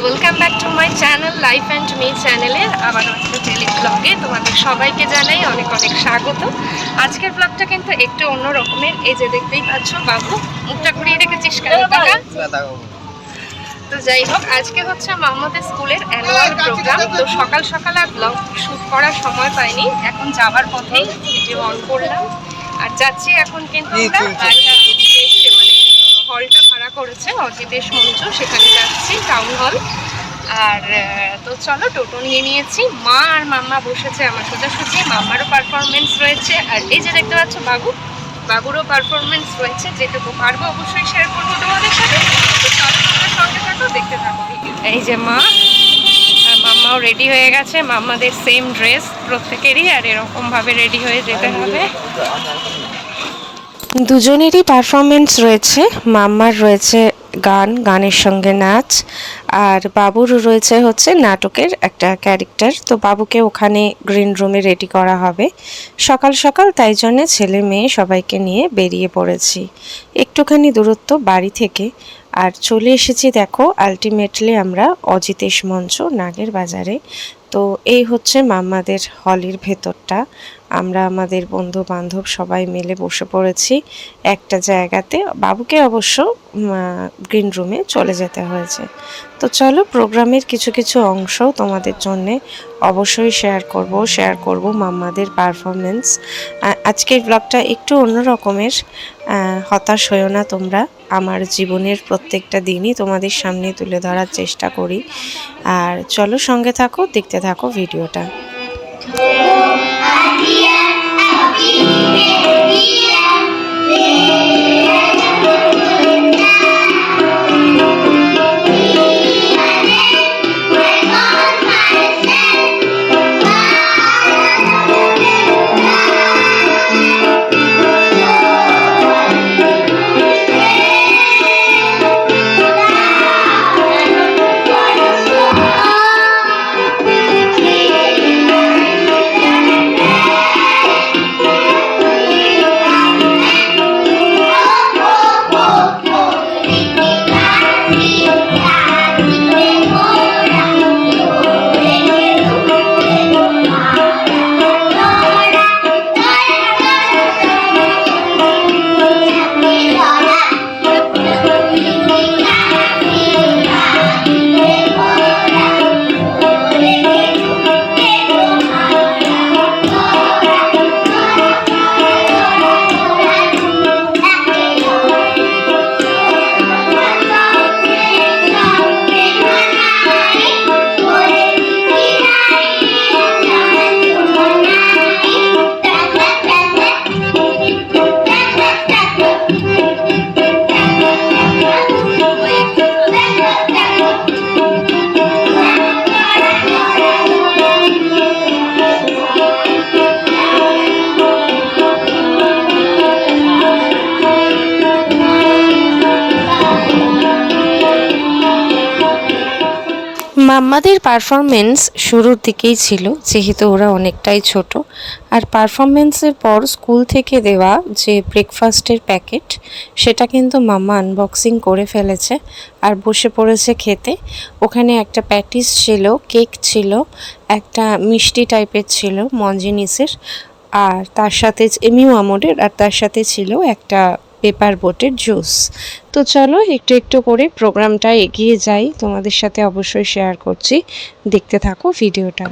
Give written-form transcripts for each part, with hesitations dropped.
Welcome back to my channel life and me চ্যানেলের আবার একটা ডেলি ব্লগে তোমাদের সবাইকে জানাই অনেক অনেক স্বাগত। আজকের ব্লগটা কিন্তু একটু অন্য রকমের। এই যে দেখতেই পাচ্ছ বাবু মুখটা ঘুরিয়ে রেখেছিস কেন? তো যাই হোক, আজকে হচ্ছে মামাদের স্কুলের অ্যানুয়াল প্রোগ্রাম। তো সকাল সকাল আর ব্লগ শ্যুট করার সময় পাইনি, এখন যাওয়ার পথেই ভিডিও অন করলাম। আর যাচ্ছি এখন কিন্তু হলটা ভাড়া করেছে অজিতেশ মঞ্চ, সেখানে যাচ্ছি টাউন হল। আর তো চলো, টোটো নিয়ে নিয়েছি। মা আর মাম্মা বসেছে আমার সোজাসুজি। মাম্মারও পারফরমেন্স রয়েছে, আর এই যে দেখতে পাচ্ছ বাবুরও পারফরমেন্স রয়েছে। যেটুকু পারবো অবশ্যই শেয়ার করবো তোমাদের সাথে। তো চলো, তোমরা সঙ্গে থাকো, দেখতে থাকো। এই যে মা আর মাম্মাও রেডি হয়ে গেছে। মাম্মাদের সেম ড্রেস প্রত্যেকেরই, আর এরকমভাবে রেডি হয়ে যেতে হবে। দুজনেরই পারফরমেন্স রয়েছে। মাম্মার রয়েছে গানের সঙ্গে নাচ, আর বাবুর রয়েছে হচ্ছে নাটকের একটা ক্যারেক্টার। তো বাবুকে ওখানে গ্রিন রুমে রেডি করা হবে সকাল সকাল, তাই জন্যে ছেলে মেয়ে সবাইকে নিয়ে বেরিয়ে পড়েছি একটুখানি দূরত্ব বাড়ি থেকে। আর চলে এসেছি দেখো আলটিমেটলি আমরা অজিতেশ মঞ্চ নাগের বাজারে। তো এই হচ্ছে মাম্মাদের হলের ভেতরটা। আমরা আমাদের বন্ধু বান্ধব সবাই মিলে বসে পড়েছি একটা জায়গাতে। বাবুকে অবশ্য গ্রিন রুমে চলে যেতে হয়েছে। তো চলো, প্রোগ্রামের কিছু কিছু অংশও তোমাদের জন্যে অবশ্যই শেয়ার করব মাম্মাদের পারফরমেন্স। আজকের ব্লগটা একটু অন্য রকমের। হতাশ হয়েও না তোমরা, আমার জীবনের প্রত্যেকটা দিনই তোমাদের সামনে তুলে ধরার চেষ্টা করি। আর চলো, সঙ্গে থাকো, দেখতে থাকো ভিডিওটা। মাম্মাদের পারফরমেন্স শুরুর দিকেই ছিল, যেহেতু ওরা অনেকটাই ছোট। আর পারফরমেন্সের পর স্কুল থেকে দেওয়া যে ব্রেকফাস্টের প্যাকেট, সেটা কিন্তু মাম্মা আনবক্সিং করে ফেলেছে আর বসে পড়েছে খেতে। ওখানে একটা প্যাটিস ছিল, কেক ছিল, একটা মিষ্টি টাইপের ছিল মঞ্জিনিসের, আর তার সাথে এমিউ আমোডের, আর তার সাথে ছিল একটা পেপার বোটের জুস। তো চলো, একটু একটু করে প্রোগ্রামটা এগিয়ে যাই, তোমাদের সাথে অবশ্যই শেয়ার করছি, দেখতে থাকো ভিডিওটা।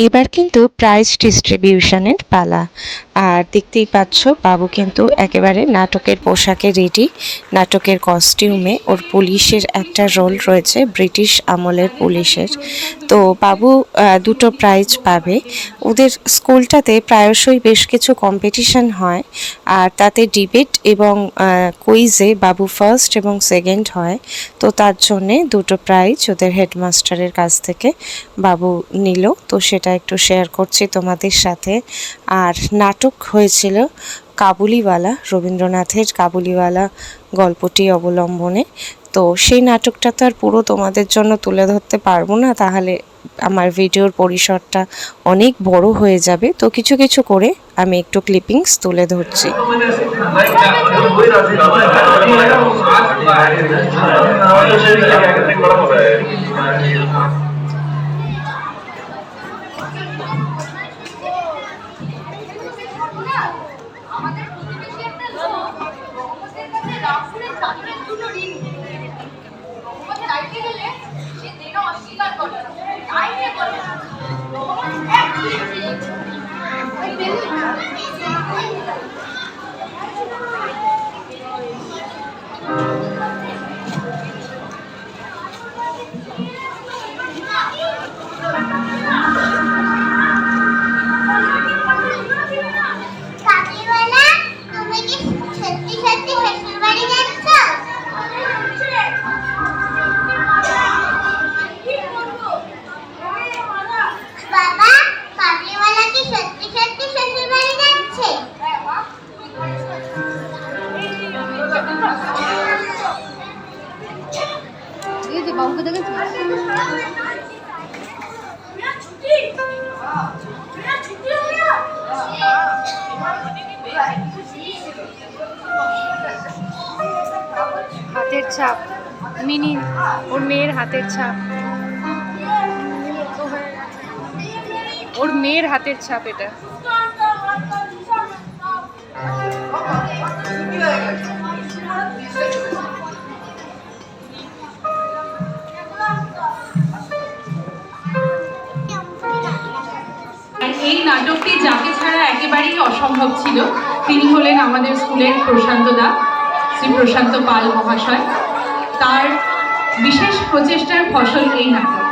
এবার কিন্তু প্রাইজ ডিস্ট্রিবিউশনের পালা। আর দেখতেই পাচ্ছ বাবু কিন্তু একেবারে নাটকের পোশাকে রেডি, নাটকের কস্টিউমে। ওর পুলিশের একটা রোল রয়েছে, ব্রিটিশ আমলের পুলিশের। তো বাবু দুটো প্রাইজ পাবে। ওদের স্কুলটাতে প্রায়শই বেশ কিছু কম্পিটিশন হয়, আর তাতে ডিবেট এবং কুইজে বাবু ফার্স্ট এবং সেকেন্ড হয়। তো তার জন্যে দুটো প্রাইজ ওদের হেডমাস্টারের কাছ থেকে বাবু নিল। তো সেটা একটু শেয়ার করছি তোমাদের সাথে। আর নাটক হয়েছিল কাবুলিওয়ালা, রবীন্দ্রনাথের কাবুলিওয়ালা গল্পটি অবলম্বনে। তো সেই নাটকটা তো আর পুরো তোমাদের জন্য তুলে ধরতে পারবো না, তাহলে আমার ভিডিওর পরিসরটা অনেক বড় হয়ে যাবে। তো কিছু কিছু করে আমি একটু ক্লিপিংস তুলে ধরছি। হাতের ছাপ মিনি, ওর মেয়ের হাতের ছাপ, ওর মেয়ের হাতের ছাপ এটা। এই নাটকটি যাকে ছাড়া একেবারেই অসম্ভব ছিল তিনি হলেন আমাদের স্কুলের প্রশান্ত দা, শ্রী প্রশান্ত পাল মহাশয়। তার বিশেষ প্রচেষ্টার ফসল এই নাটক।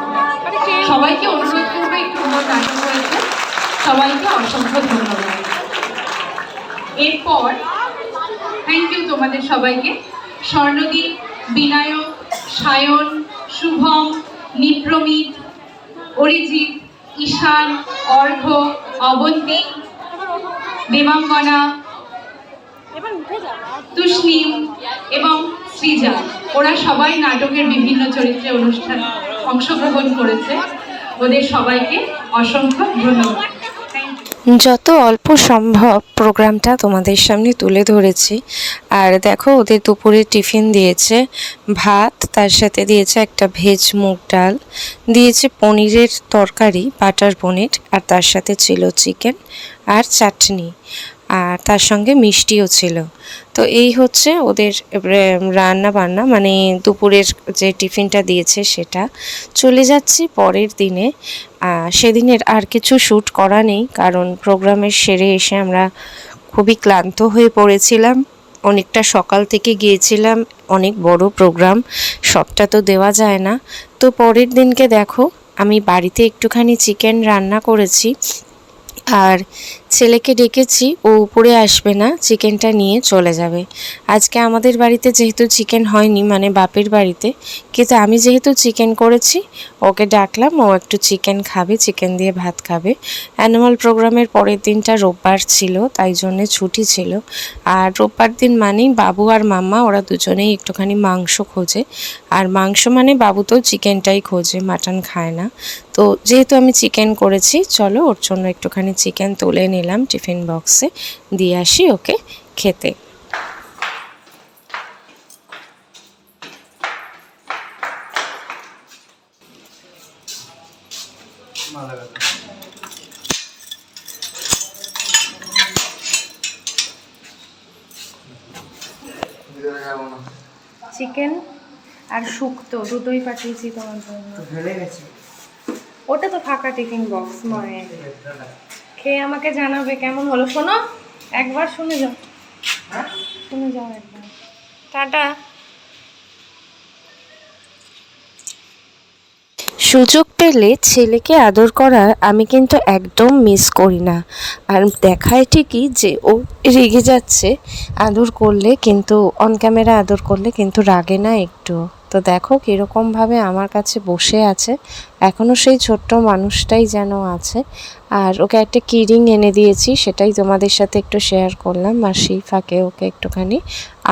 সবাইকে অনুরোধ করবো একটু নাটক হয়েছে, সবাইকে অসংখ্য ধন্যবাদ। এরপর থ্যাংক ইউ তোমাদের সবাইকে। স্বর্ণদীপ, বিনায়ক, সায়ন, শুভম, নিপ্রমিত, অরিজিৎ, ঈশান, অর্ঘ্য, অবন্তী, দেবাঙ্গনা, তুষ্ণিম এবং সৃজা, ওরা সবাই নাটকের বিভিন্ন চরিত্রে অনুষ্ঠানে অংশগ্রহণ করেছে। ওদের সবাইকে অসংখ্য ধন্যবাদ। যত অল্প সম্ভব প্রোগ্রামটা তোমাদের সামনে তুলে ধরেছি। আর দেখো ওদের দুপুরে টিফিন দিয়েছে ভাত, তার সাথে দিয়েছে একটা ভেজ মুগ ডাল, দিয়েছে পনিরের তরকারি, বাটার পনির, আর তার সাথে ছিল চিকেন আর চাটনি, আর তার সঙ্গে মিষ্টিও ছিল। তো এই হচ্ছে ওদের রান্না বান্না, মানে দুপুরের যে টিফিনটা দিয়েছে সেটা। চলে যাচ্ছি পরের দিনে। সেদিনের আর কিছু শ্যুট করা নেই, কারণ প্রোগ্রামের সেরে এসে আমরা খুবই ক্লান্ত হয়ে পড়েছিলাম। অনেকটা সকাল থেকে গিয়েছিলাম, অনেক বড় প্রোগ্রাম, সবটা তো দেওয়া যায় না। তো পরের দিনকে দেখো আমি বাড়িতে একটুখানি চিকেন রান্না করেছি, আর ছেলেকে ডেকেছি, ও উপরে আসবে না, চিকেনটা নিয়ে চলে যাবে। আজকে আমাদের বাড়িতে যেহেতু চিকেন হয়নি, মানে বাপের বাড়িতে, কিন্তু আমি যেহেতু চিকেন করেছি ওকে ডাকলাম, ও একটু চিকেন খাবে, চিকেন দিয়ে ভাত খাবে। অ্যানুয়াল প্রোগ্রামের পরের দিনটা রোববার ছিল, তাই জন্যে ছুটি ছিল। আর রোববার দিন মানেই বাবু আর মাম্মা ওরা দুজনেই একটুখানি মাংস খোঁজে, আর মাংস মানে বাবু তো চিকেনটাই খোঁজে, মাটন খায় না। তো যেহেতু আমি চিকেন করেছি, চলো ওর জন্য একটুখানি চিকেন তুলে নিলাম, টিফিন বক্সে দিয়ে আসি ওকে খেতে। চিকেন আর শুক্তো দুটোই পাঠিয়েছি তোমার জন্য। ওটা তো ফাঁকা টিফিন বক্স মায়ের। খেয়ে আমাকে জানাবে কেমন হলো। শোনো, একবার শুনে যাও, শুনে যাও একবার। টাটা। সুযোগ পেলে ছেলেকে আদর করার আমি কিন্তু একদম মিস করি না। আর দেখায় ঠিকই যে ও রেগে যাচ্ছে আদর করলে, কিন্তু অন ক্যামেরা আদর করলে কিন্তু রাগে না একটু। তো দেখো কীরকমভাবে আমার কাছে বসে আছে, এখনও সেই ছোট্ট মানুষটাই যেন আছে। আর ওকে একটা কিরিং এনে দিয়েছি, সেটাই তোমাদের সাথে একটু শেয়ার করলাম, আর সেই ফাঁকে ওকে একটুখানি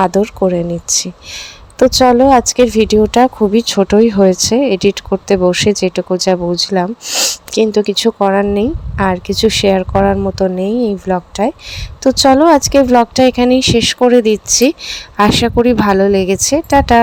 আদর করে নিচ্ছি। তো চলো, আজকের ভিডিওটা খুবই ছোটই হয়েছে, এডিট করতে বসে যেটুকু যা বুঝলাম, কিন্তু কিছু করার নেই, আর কিছু শেয়ার করার মতো নেই এই ব্লগটায়। তো চলো আজকের ব্লগটা এখানেই শেষ করে দিচ্ছি, আশা করি ভালো লেগেছে। টাটা।